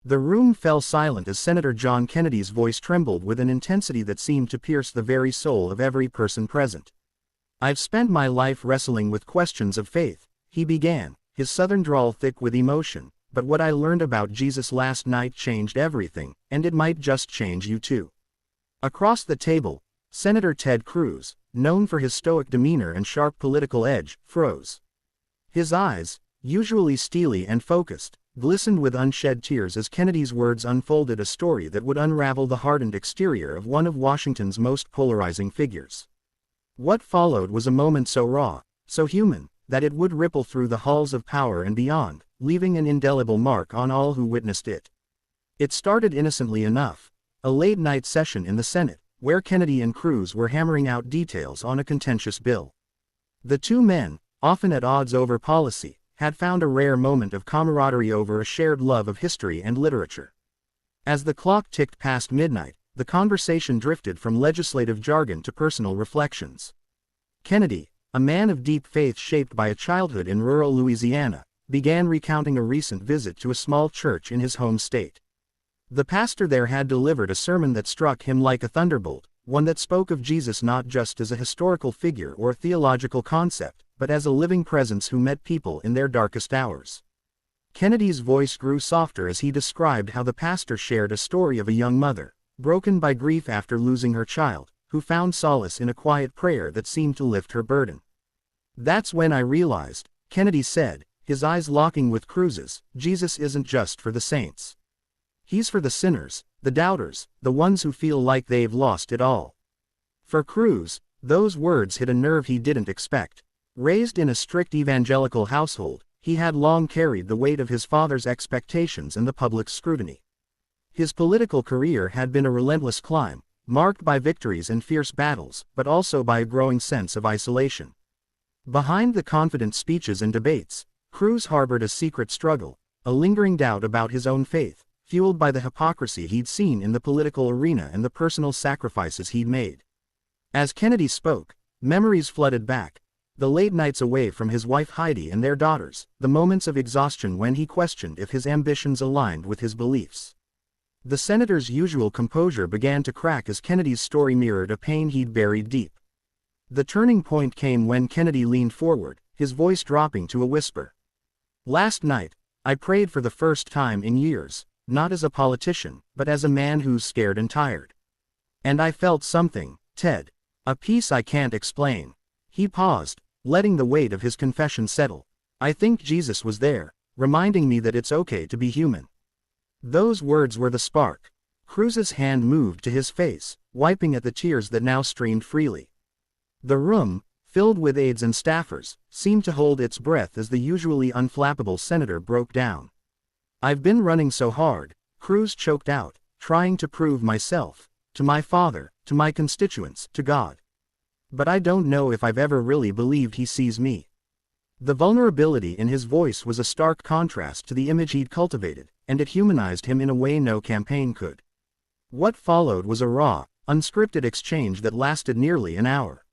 The room fell silent as Senator John Kennedy's voice trembled with an intensity that seemed to pierce the very soul of every person present. "I've spent my life wrestling with questions of faith," he began, his southern drawl thick with emotion, "but what I learned about Jesus last night changed everything, and it might just change you too." Across the table, Senator Ted Cruz, known for his stoic demeanor and sharp political edge, froze. His eyes, usually steely and focused, glistened with unshed tears as Kennedy's words unfolded a story that would unravel the hardened exterior of one of Washington's most polarizing figures. What followed was a moment so raw, so human, that it would ripple through the halls of power and beyond, leaving an indelible mark on all who witnessed it. It started innocently enough, a late-night session in the Senate, where Kennedy and Cruz were hammering out details on a contentious bill. The two men, often at odds over policy, had found a rare moment of camaraderie over a shared love of history and literature. As the clock ticked past midnight, the conversation drifted from legislative jargon to personal reflections. Kennedy, a man of deep faith shaped by a childhood in rural Louisiana, began recounting a recent visit to a small church in his home state. The pastor there had delivered a sermon that struck him like a thunderbolt, one that spoke of Jesus not just as a historical figure or a theological concept, but as a living presence who met people in their darkest hours. Kennedy's voice grew softer as he described how the pastor shared a story of a young mother, broken by grief after losing her child, who found solace in a quiet prayer that seemed to lift her burden. "That's when I realized," Kennedy said, his eyes locking with Cruz's, "Jesus isn't just for the saints. He's for the sinners, the doubters, the ones who feel like they've lost it all." For Cruz, those words hit a nerve he didn't expect. Raised in a strict evangelical household, he had long carried the weight of his father's expectations and the public's scrutiny. His political career had been a relentless climb, marked by victories and fierce battles, but also by a growing sense of isolation. Behind the confident speeches and debates, Cruz harbored a secret struggle, a lingering doubt about his own faith, fueled by the hypocrisy he'd seen in the political arena and the personal sacrifices he'd made. As Kennedy spoke, memories flooded back, the late nights away from his wife Heidi and their daughters, the moments of exhaustion when he questioned if his ambitions aligned with his beliefs. The senator's usual composure began to crack as Kennedy's story mirrored a pain he'd buried deep. The turning point came when Kennedy leaned forward, his voice dropping to a whisper. "Last night, I prayed for the first time in years, not as a politician, but as a man who's scared and tired. And I felt something, Ted. A peace I can't explain." He paused, letting the weight of his confession settle. "I think Jesus was there, reminding me that it's okay to be human." Those words were the spark. Cruz's hand moved to his face, wiping at the tears that now streamed freely. The room, filled with aides and staffers, seemed to hold its breath as the usually unflappable senator broke down. "I've been running so hard," Cruz choked out, "trying to prove myself, to my father, to my constituents, to God. But I don't know if I've ever really believed he sees me." The vulnerability in his voice was a stark contrast to the image he'd cultivated, and it humanized him in a way no campaign could. What followed was a raw, unscripted exchange that lasted nearly an hour.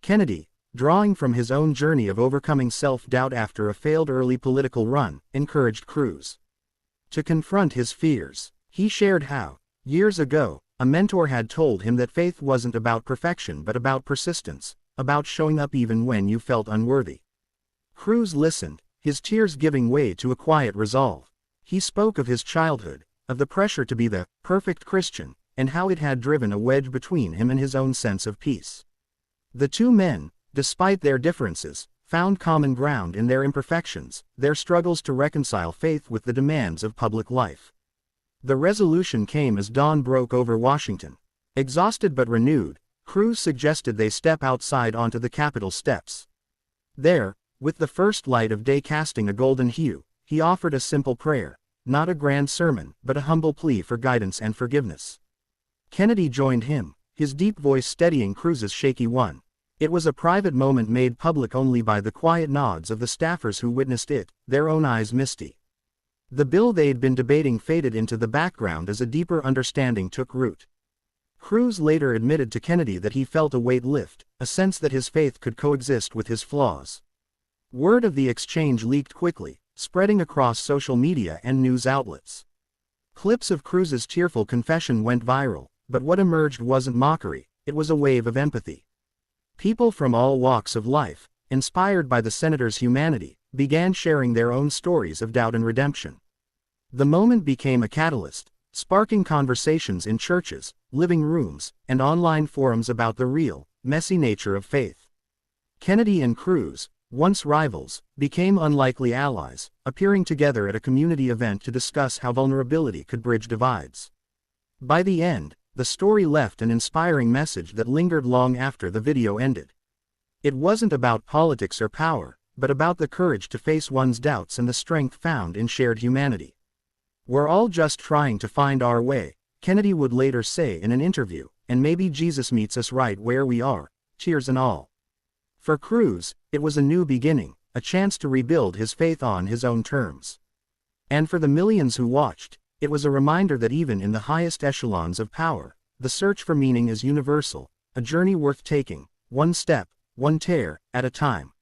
Kennedy, drawing from his own journey of overcoming self-doubt after a failed early political run, encouraged Cruz to confront his fears. He shared how, years ago, a mentor had told him that faith wasn't about perfection but about persistence, about showing up even when you felt unworthy. Cruz listened, his tears giving way to a quiet resolve. He spoke of his childhood, of the pressure to be the perfect Christian, and how it had driven a wedge between him and his own sense of peace. The two men, despite their differences, found common ground in their imperfections, their struggles to reconcile faith with the demands of public life. The resolution came as dawn broke over Washington. Exhausted but renewed, Cruz suggested they step outside onto the Capitol steps. There, with the first light of day casting a golden hue, he offered a simple prayer, not a grand sermon, but a humble plea for guidance and forgiveness. Kennedy joined him, his deep voice steadying Cruz's shaky one. It was a private moment made public only by the quiet nods of the staffers who witnessed it, their own eyes misty. The bill they'd been debating faded into the background as a deeper understanding took root. Cruz later admitted to Kennedy that he felt a weight lift, a sense that his faith could coexist with his flaws. Word of the exchange leaked quickly, spreading across social media and news outlets. Clips of Cruz's tearful confession went viral, but what emerged wasn't mockery, it was a wave of empathy. People from all walks of life, inspired by the senator's humanity, began sharing their own stories of doubt and redemption. The moment became a catalyst, sparking conversations in churches, living rooms, and online forums about the real, messy nature of faith. Kennedy and Cruz, once rivals, became unlikely allies, appearing together at a community event to discuss how vulnerability could bridge divides. By the end, the story left an inspiring message that lingered long after the video ended. It wasn't about politics or power, but about the courage to face one's doubts and the strength found in shared humanity. "We're all just trying to find our way," Kennedy would later say in an interview, "and maybe Jesus meets us right where we are, tears and all." For Cruz, it was a new beginning, a chance to rebuild his faith on his own terms. And for the millions who watched, it was a reminder that even in the highest echelons of power, the search for meaning is universal, a journey worth taking, one step, one tear, at a time.